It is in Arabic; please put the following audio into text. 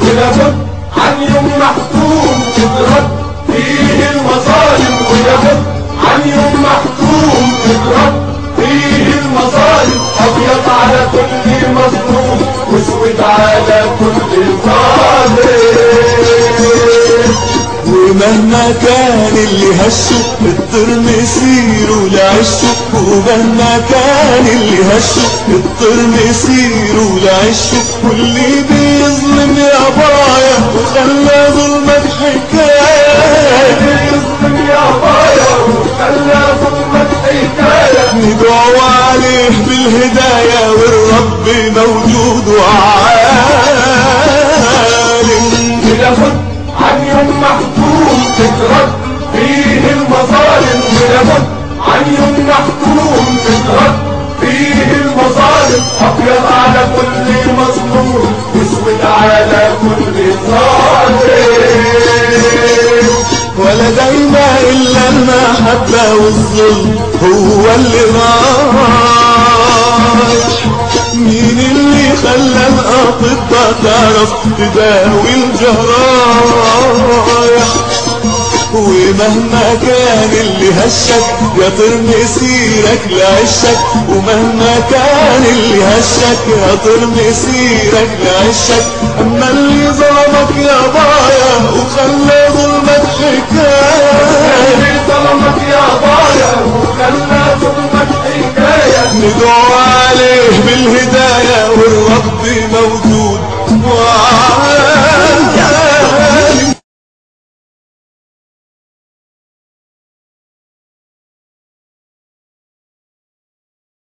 ولابد عن يوم محتوم تضرب فيه المظالم، ولابد عن يوم محتوم تضرب فيه المظالم. ابيض على كل مظلوم واسود على كل ظالم. ومهما كان اللي هشه اضطر مسيره لعشه، ومهما كان اللي هشه اضطر مسيره لعشه. واللي بيظلم يا بايا وخلى ظلمك حكاية، بيظلم يا بايا وخلى ظلمك حكاية. ندعو عليه بالهداية والرب موجود وعالم. ولابد عن يوم محتوم تضرب فيه المظالم، ولابد عن يوم محتوم تضرب فيه المظالم. ابيض على كل مظلوم واسود على كل ظالم. ولا دايما الا المحبة والظلم هو اللي رايح. مين اللي خلى الاطباء تعرف تداوي الجرايح؟ ومهما كان اللي هشك يا طير مسيرك لعشك، ومهما كان اللي هشك يا طير مسيرك لعشك. اما اللي ظلمك يا بايا وخلى ظلمك حكاية، اللي ظلمك يا بايا وخلى ظلمك حكاية. ندعو عليه بالهداية والرب موجود وعالم.